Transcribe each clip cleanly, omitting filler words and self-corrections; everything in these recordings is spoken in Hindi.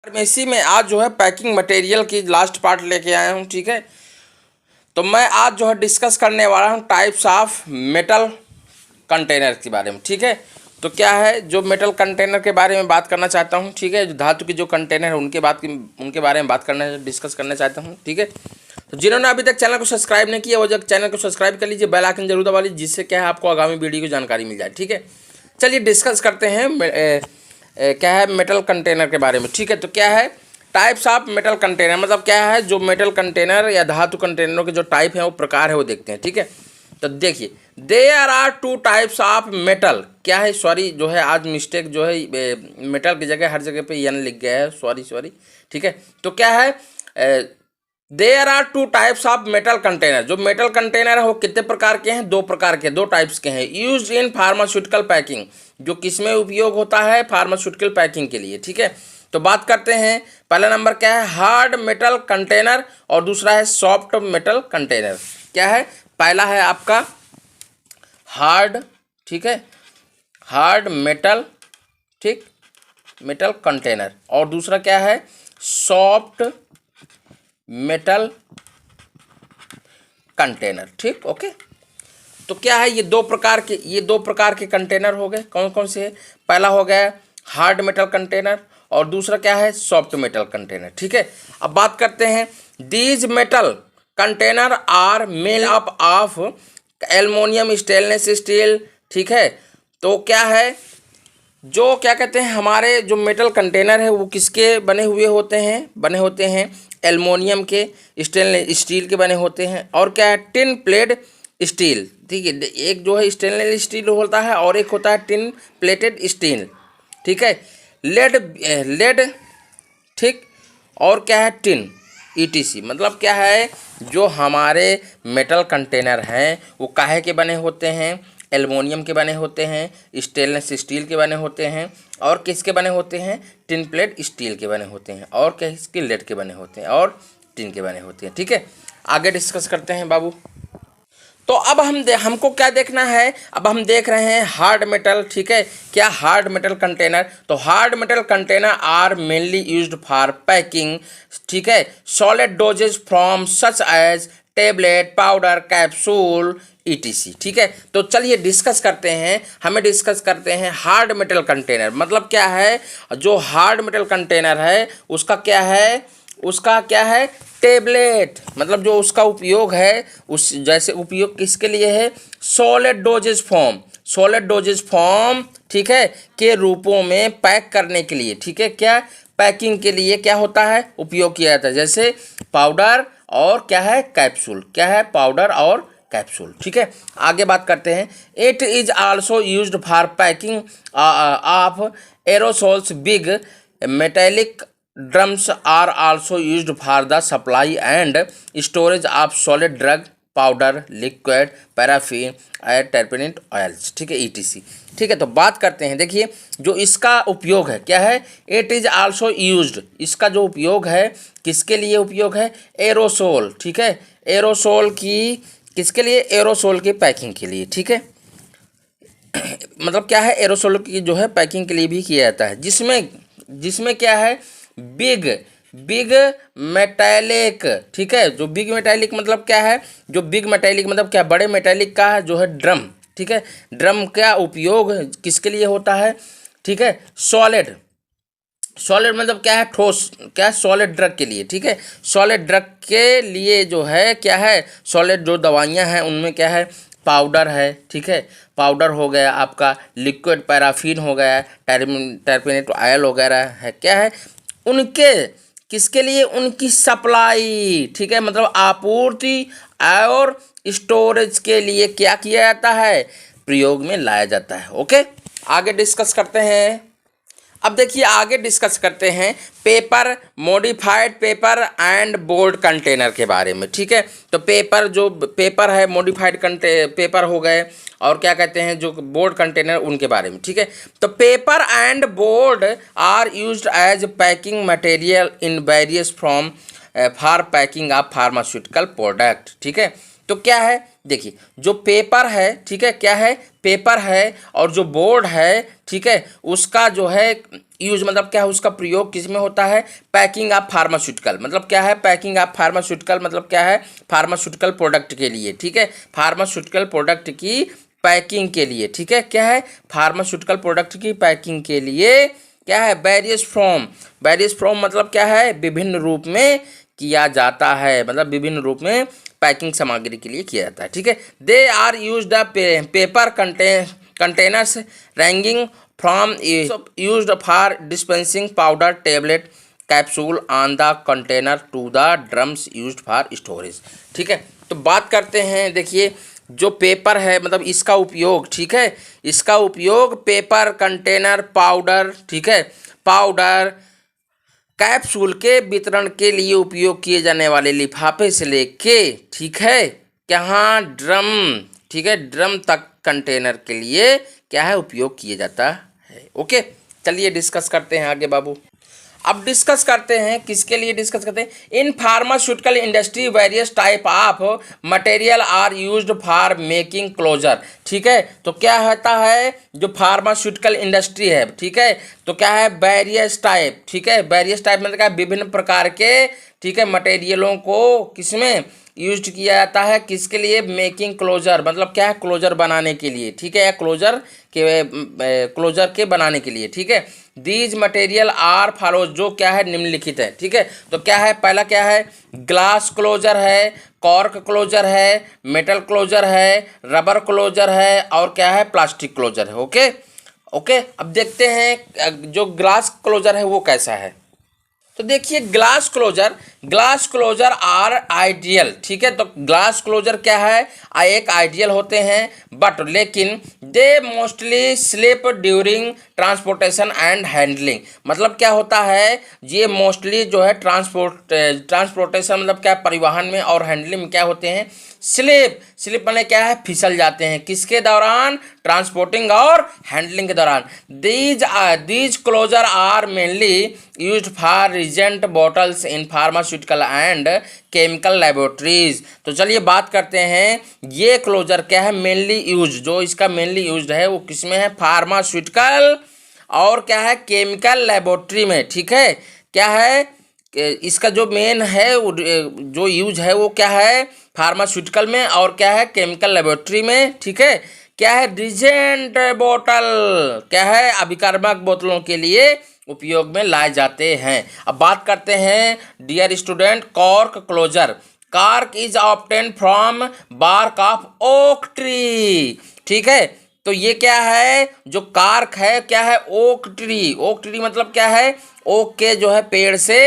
फार्मेसी में आज जो है पैकिंग मटेरियल की लास्ट पार्ट लेके आया हूँ। ठीक है, तो मैं आज जो है डिस्कस करने वाला हूँ टाइप्स ऑफ मेटल कंटेनर के बारे में। ठीक है, तो क्या है जो मेटल कंटेनर के बारे में बात करना चाहता हूँ। ठीक है, जो धातु की जो कंटेनर है उनके बारे में बात करना डिस्कस करना चाहता हूँ। ठीक है, तो जिन्होंने अभी तक चैनल को सब्सक्राइब नहीं किया वो जब चैनल को सब्सक्राइब कर लीजिए, बेल आइकन जरूर दबा लीजिए, जिससे क्या है आपको आगामी वीडियो की जानकारी मिल जाए। ठीक है, चलिए डिस्कस करते हैं क्या है मेटल कंटेनर के बारे में। ठीक है, तो क्या है टाइप्स ऑफ मेटल कंटेनर, मतलब क्या है जो मेटल कंटेनर या धातु कंटेनरों के जो टाइप हैं वो प्रकार है वो देखते हैं। ठीक है, तो देखिए there are two types of metal. क्या है, सॉरी जो है आज मिस्टेक जो है मेटल की जगह हर जगह पे एन लिख गया है, सॉरी। ठीक है, तो क्या है there are two types of metal container. जो मेटल कंटेनर है वो कितने प्रकार के हैं? दो प्रकार के, दो टाइप्स के हैं। यूज इन फार्मास्यूटिकल पैकिंग, जो किसमें उपयोग होता है? फार्मास्यूटिकल पैकिंग के लिए। ठीक है, तो बात करते हैं पहला नंबर क्या है हार्ड मेटल कंटेनर और दूसरा है सॉफ्ट मेटल कंटेनर। क्या है, पहला है आपका हार्ड, ठीक है, हार्ड मेटल, ठीक, मेटल कंटेनर, और दूसरा क्या है सॉफ्ट मेटल कंटेनर। ठीक, ओके, तो क्या है ये दो प्रकार के कंटेनर हो गए। कौन कौन से? पहला हो गया हार्ड मेटल कंटेनर और दूसरा क्या है सॉफ्ट मेटल कंटेनर। ठीक है, अब बात करते हैं these metal container are made up of aluminium, stainless steel. ठीक है, तो क्या है जो क्या कहते हैं हमारे जो मेटल कंटेनर है वो किसके बने हुए होते हैं? बने होते हैं एल्युमिनियम के, स्टेनलेस स्टील के बने होते हैं, और क्या है टिन प्लेट स्टील। ठीक है, एक जो है स्टेनलेस स्टील होता है और एक होता है टिन प्लेटेड स्टील। ठीक है, लेड, ठीक, और क्या है टिन ETC। मतलब क्या है जो हमारे मेटल कंटेनर हैं वो काहे के बने होते हैं? एल्युमिनियम के बने होते हैं, स्टेनलेस स्टील के बने होते हैं, और किसके बने होते हैं? टिन प्लेट स्टील के बने होते हैं, और किसके लेड के बने होते हैं, और टिन के बने होते हैं। ठीक है, आगे डिस्कस करते हैं बाबू। तो अब हमको क्या देखना है? अब हम देख रहे हैं हार्ड मेटल। ठीक है, क्या हार्ड मेटल कंटेनर? तो hard metal container are mainly used for packing, ठीक है, solid dosage from such as tablet, powder, capsule ETC। ठीक है, तो चलिए डिस्कस करते हैं हार्ड मेटल कंटेनर। मतलब क्या है जो हार्ड मेटल कंटेनर है उसका क्या है टेबलेट, मतलब जो उसका उपयोग है उस जैसे उपयोग किसके लिए है? सॉलिड डोजेज फॉर्म, ठीक है, के रूपों में पैक करने के लिए। ठीक है, क्या पैकिंग के लिए क्या होता है उपयोग किया जाता है? जैसे पाउडर और क्या है कैप्सूल, क्या है पाउडर और कैप्सूल। ठीक है, आगे बात करते हैं it is also used for packing of aerosols. Big metallic drums are also used for the supply and storage of solid drug, powder, liquid, paraffin, turpentine oils. ठीक है, ETC। ठीक है, तो बात करते हैं, देखिए जो इसका उपयोग है क्या है? इट इज आल्सो यूज्ड, इसका जो उपयोग है किसके लिए उपयोग है? एरोसोल। ठीक है, एरोसोल की किसके लिए? एरोसोल की पैकिंग के लिए। ठीक है, मतलब क्या है एरोसोल की जो है पैकिंग के लिए भी किया जाता है, जिसमें क्या है बिग मेटालिक। ठीक है, जो बिग मेटालिक मतलब क्या है? जो बिग मेटालिक मतलब क्या? बड़े मेटालिक का जो है ड्रम। ठीक है, ड्रम का उपयोग किसके लिए होता है? ठीक है, सॉलिड मतलब क्या है? ठोस, क्या सॉलिड ड्रग के लिए। ठीक है, सॉलिड ड्रग के लिए जो है क्या है? सॉलिड जो दवाइयाँ हैं उनमें क्या है? पाउडर है। ठीक है, पाउडर हो गया आपका, लिक्विड पैराफिन हो गया, टर्पेनेट ऑयल वगैरह है, क्या है उनके किसके लिए? उनकी सप्लाई। ठीक है, मतलब आपूर्ति और स्टोरेज के लिए क्या किया जाता है? प्रयोग में लाया जाता है। ओके, आगे डिस्कस करते हैं। अब देखिए आगे डिस्कस करते हैं paper, modified paper and board container के बारे में। ठीक है, तो पेपर है मॉडिफाइड पेपर हो गए, और क्या कहते हैं जो बोर्ड कंटेनर उनके बारे में। ठीक है, तो paper and board are used as packing material in various from for packing of pharmaceutical product. ठीक है, तो क्या है देखिए जो पेपर है, ठीक है, क्या है पेपर है, और जो बोर्ड है, ठीक है, उसका जो है यूज मतलब क्या है, उसका प्रयोग किस में होता है, पैकिंग ऑफ फार्मास्यूटिकल, मतलब क्या है, पैकिंग ऑफ फार्मास्यूटिकल मतलब क्या है, फार्मास्यूटिकल प्रोडक्ट के लिए, ठीक है, फार्मास्यूटिकल प्रोडक्ट की पैकिंग के लिए, ठीक है, क्या है, फार्मास्यूटिकल प्रोडक्ट की पैकिंग के लिए क्या है, वेरियस फ्रॉम मतलब क्या है, विभिन्न रूप में किया जाता है, मतलब विभिन्न रूप में पैकिंग सामग्री के लिए किया जाता है, ठीक है। They are use the paper containers ranging from used for dispensing powder tablet capsule on the container to the drums used for storage, ठीक है। तो बात करते हैं, देखिए जो पेपर है मतलब इसका उपयोग, ठीक है, इसका उपयोग पेपर कंटेनर पाउडर, ठीक है, पाउडर कैप्सूल के वितरण के लिए उपयोग किए जाने वाले लिफाफे से लेके, ठीक है, कहाँ ड्रम, ठीक है, ड्रम तक कंटेनर के लिए क्या है, उपयोग किया जाता है। ओके, चलिए डिस्कस करते हैं आगे बाबू। अब डिस्कस करते हैं, किसके लिए डिस्कस करते हैं, in pharmaceutical industry various type of material are used for making closure, ठीक है। तो क्या होता है, जो फार्मास्यूटिकल इंडस्ट्री है, ठीक है, तो क्या है, वेरियस टाइप, ठीक है, वेरियस टाइप मतलब क्या, विभिन्न प्रकार के, ठीक है, मटेरियलों को किसमें यूज किया जाता है, किसके लिए, मेकिंग क्लोजर मतलब क्या है, क्लोजर बनाने के लिए, ठीक है, या क्लोजर के बनाने के लिए, ठीक है। दीज मटेरियल आर फॉलो, जो क्या है, निम्नलिखित है, ठीक है। तो क्या है, पहला क्या है, ग्लास क्लोजर है, कॉर्क क्लोजर है, मेटल क्लोजर है, रबर क्लोजर है, और क्या है, प्लास्टिक क्लोजर है। ओके ओके, अब देखते हैं जो ग्लास क्लोजर है वो कैसा है। तो देखिए ग्लास क्लोजर आर आइडियल, ठीक है। तो ग्लास क्लोजर क्या है, एक आइडियल होते हैं, बट लेकिन they mostly slip during transportation and handling, मतलब क्या होता है, ये मोस्टली जो है ट्रांसपोर्टेशन मतलब क्या, परिवहन में और हैंडलिंग में क्या होते हैं, स्लिप माने क्या है, फिसल जाते हैं, किसके दौरान, ट्रांसपोर्टिंग और हैंडलिंग के दौरान। These closure are mainly used for reagent bottles in pharmaceutical and chemical laboratories. तो चलिए बात करते हैं, ये क्लोजर क्या है, मेनली यूज, जो इसका मेनली यूज्ड है वो किसमें है, फार्मास्यूटिकल और क्या है, केमिकल लेबोरेटरी में, ठीक है। क्या है, इसका जो मेन है जो यूज है वो क्या है, फार्मास्यूटिकल में और क्या है, केमिकल लेबोरेटरी में, ठीक है। क्या है, रिजेंट बोतल, क्या है, अभिकारक बोतलों के लिए उपयोग में लाए जाते हैं। अब बात करते हैं dear student, cork closure. Cork is obtain from bark of oak tree, ठीक है। तो ये क्या है, जो कार्क है क्या है, ओक ट्री मतलब क्या है, ओक के जो है पेड़ से,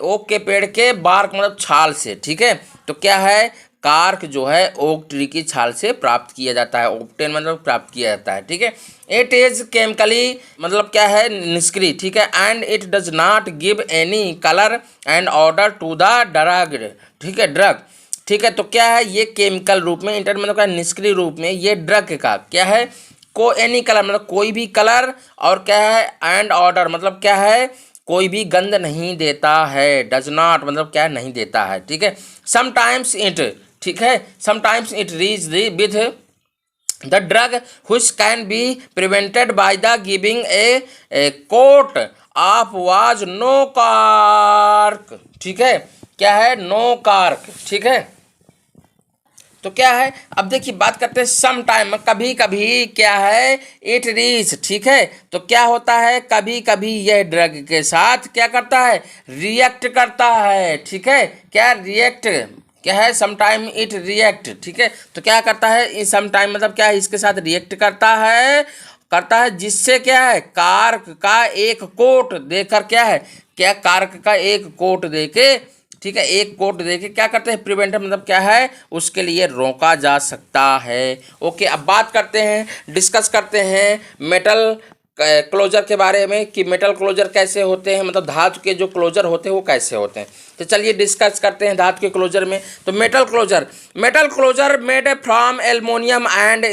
ओक के पेड़ के बार्क मतलब छाल से, ठीक है। तो क्या है, कार्क जो है ओक ट्री की छाल से प्राप्त किया जाता है, ऑब्टेन मतलब प्राप्त किया जाता है, ठीक है। इट इज केमिकली मतलब क्या है, निष्क्रिय, ठीक है, and it does not give any colour and order to the drug, ठीक है, ड्रग, ठीक है। तो क्या है, ये केमिकल रूप में, इंटर मतलब क्या, निष्क्रिय रूप में ये ड्रग का क्या है, को एनी कलर मतलब कोई भी कलर, और क्या है, एंड ऑर्डर मतलब क्या है, कोई भी गंध नहीं देता है, डज नॉट मतलब क्या, नहीं देता है, ठीक है। समटाइम्स इट, ठीक है, sometimes it reach with the drug which can be prevented by the giving a coat of was no cork, ठीक है, क्या है, नो कार्क, ठीक है। तो क्या है, अब देखिए बात करते हैं सम टाइम, कभी कभी क्या है, इट रीच, ठीक है। तो क्या होता है, कभी कभी यह ड्रग के साथ क्या करता है, रिएक्ट करता है, ठीक है, क्या रिएक्ट, क्या है, सम टाइम इट रिएक्ट, ठीक है। तो क्या करता है, सम टाइम मतलब क्या है, इसके साथ रिएक्ट करता है जिससे क्या है, कार्क का एक कोट देकर क्या है, क्या कार्क का एक कोट देके, ठीक है, एक कोट देके क्या करते हैं, प्रिवेंट मतलब क्या है, उसके लिए रोका जा सकता है। ओके, अब बात करते हैं, डिस्कस करते हैं मेटल क्लोजर के बारे में कि मेटल क्लोजर कैसे होते हैं, मतलब धातु के जो क्लोजर होते हैं वो कैसे होते हैं। तो चलिए डिस्कस करते हैं धातु के क्लोजर में। तो metal closure made from aluminium and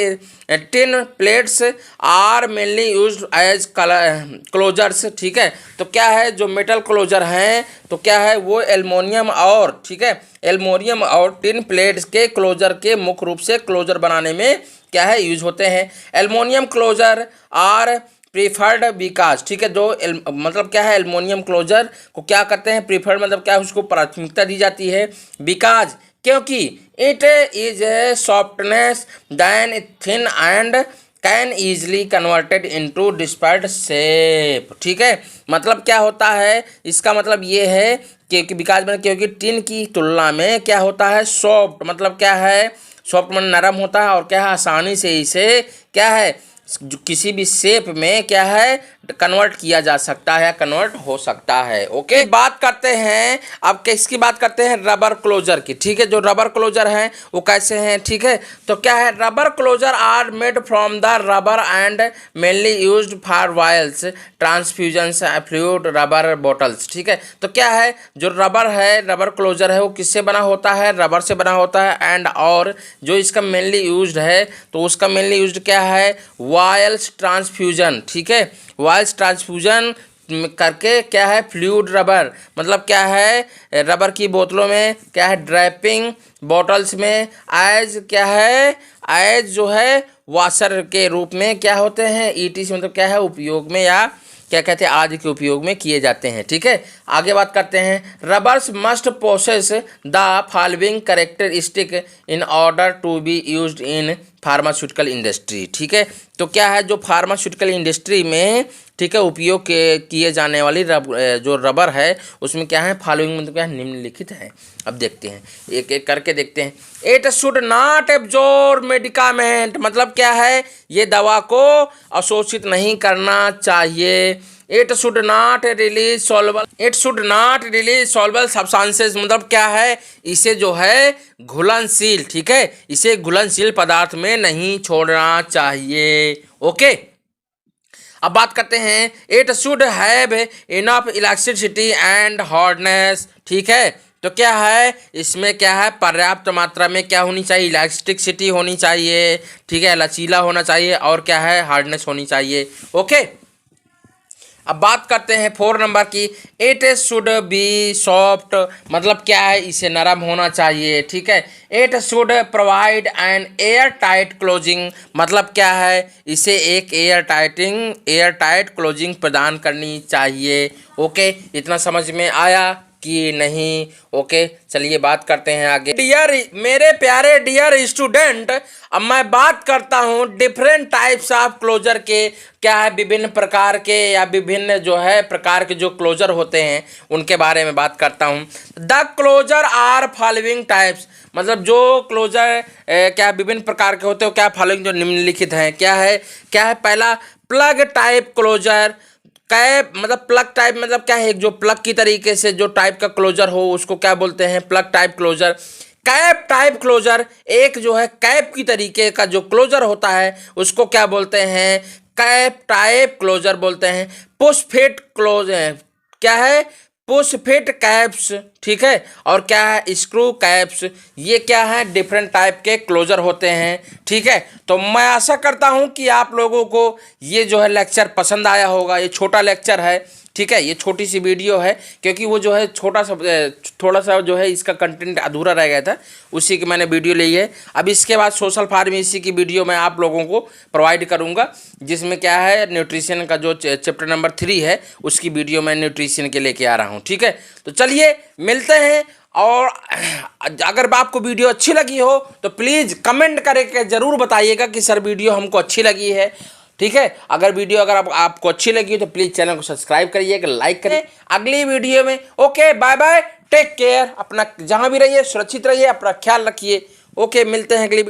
tin plates are mainly used as closures, ठीक है। तो क्या है, जो मेटल क्लोजर हैं तो क्या है, वो एल्युमिनियम और, ठीक है, एल्युमिनियम और टिन प्लेट्स के क्लोजर के मुख्य रूप से क्लोजर बनाने में क्या है, यूज होते हैं। Aluminium closure are preferred because, ठीक है, जो मतलब क्या है, एल्युमिनियम क्लोजर को क्या करते हैं, प्रीफर्ड मतलब क्या है, उसको प्राथमिकता दी जाती है, बिकाज क्योंकि it is a softness then thin and can easily converted into dispersed shape, ठीक है। मतलब क्या होता है, इसका मतलब ये है कि बिकाज में, क्योंकि टिन की तुलना में क्या होता है, सॉफ्ट, मतलब क्या है, सॉफ्ट मतलब नरम होता है, और क्या है, आसानी से इसे क्या है, जो किसी भी शेप में क्या है, कन्वर्ट किया जा सकता है, कन्वर्ट हो सकता है। ओके, बात करते हैं अब किसकी बात करते हैं, रबर क्लोजर की, ठीक है। जो रबर क्लोजर हैं वो कैसे हैं, ठीक है। तो क्या है, rubber closure are made from the rubber and mainly used for vials transfusions fluid rubber bottles, ठीक है। तो क्या है, जो रबर है, रबर क्लोजर है, वो किससे बना होता है, रबर से बना होता है, एंड और जो इसका मेनली यूज्ड है, तो उसका मेनली यूज्ड क्या है, वायल्स ट्रांसफ्यूजन, ठीक है, वायल्स ट्रांसफ्यूजन करके क्या है, फ्लूइड रबर, मतलब क्या है, रबर की बोतलों में क्या है, ड्रैपिंग बॉटल्स में एज क्या है, एज जो है वाशर के रूप में क्या होते हैं, ईटीसी मतलब क्या है, उपयोग में या क्या कहते हैं, आदि के उपयोग में किए जाते हैं, ठीक है। आगे बात करते हैं, rubbers must possess the following characteristic in order to be used in pharmaceutical industry, ठीक है। तो क्या है, जो फार्मास्यूटिकल इंडस्ट्री में, ठीक है, उपयोग किए जाने वाली जो रबर है, उसमें क्या है, फॉलोइंग मतलब क्या है, निम्नलिखित है। अब देखते हैं, एक एक करके देखते हैं। It should not absorb medicament, मतलब क्या है, ये दवा को अवशोषित नहीं करना चाहिए। It should not release soluble substances, मतलब क्या है, इसे जो है घुलनशील, ठीक है, इसे घुलनशील पदार्थ में नहीं छोड़ना चाहिए। ओके, अब बात करते हैं, it should have enough electricity and hardness, ठीक है। तो क्या है, इसमें क्या है, पर्याप्त मात्रा में क्या होनी चाहिए, इलेक्ट्रिसिटी होनी चाहिए, ठीक है, लचीला होना चाहिए, और क्या है, हार्डनेस होनी चाहिए। ओके, अब बात करते हैं 4 नंबर की, इट शुड बी सॉफ्ट, मतलब क्या है, इसे नरम होना चाहिए, ठीक है। It should provide an air tight closing, मतलब क्या है, इसे एक एयर टाइट क्लोजिंग प्रदान करनी चाहिए। ओके, इतना समझ में आया कि नहीं? ओके, चलिए बात करते हैं आगे। मेरे प्यारे डियर स्टूडेंट, अब मैं बात करता हूँ डिफरेंट टाइप्स ऑफ क्लोजर के, क्या है, विभिन्न प्रकार के या विभिन्न जो है प्रकार के जो क्लोजर होते हैं उनके बारे में बात करता हूँ। The closure are following types, मतलब जो क्लोजर क्या विभिन्न प्रकार के होते हैं, क्या फॉलोइंग जो निम्नलिखित हैं, क्या है, पहला प्लग टाइप क्लोजर। कैप मतलब प्लग टाइप मतलब क्या है, जो प्लग की तरीके से जो टाइप का क्लोजर हो उसको क्या बोलते हैं, plug type closure. Cap type closure, एक जो है कैप की तरीके का जो क्लोजर होता है उसको क्या बोलते हैं, कैप टाइप क्लोजर बोलते हैं। पुश फिट क्लोज क्या है, पुश फिट कैप्स, ठीक है, और क्या है, स्क्रू कैप्स। ये क्या है, डिफरेंट टाइप के क्लोजर होते हैं, ठीक है। तो मैं आशा करता हूं कि आप लोगों को ये जो है लेक्चर पसंद आया होगा। ये छोटा लेक्चर है, ठीक है, ये छोटी सी वीडियो है, क्योंकि वो जो है थोड़ा सा जो है इसका कंटेंट अधूरा रह गया था, उसी की मैंने वीडियो ली है। अब इसके बाद सोशल फार्मेसी की वीडियो मैं आप लोगों को प्रोवाइड करूंगा, जिसमें क्या है, न्यूट्रिशन का जो चैप्टर नंबर 3 है उसकी वीडियो मैं न्यूट्रिशन के लेके आ रहा हूँ, ठीक है। तो चलिए मिलते हैं, और अगर आपको वीडियो अच्छी लगी हो तो प्लीज़ कमेंट करके ज़रूर बताइएगा कि सर वीडियो हमको अच्छी लगी है, ठीक है। अगर आपको अच्छी लगी तो प्लीज़ चैनल को सब्सक्राइब करिएगा, लाइक करिए। अगली वीडियो में okay, bye bye, take care, अपना जहाँ भी रहिए सुरक्षित रहिए, अपना ख्याल रखिए। ओके, मिलते हैं अगली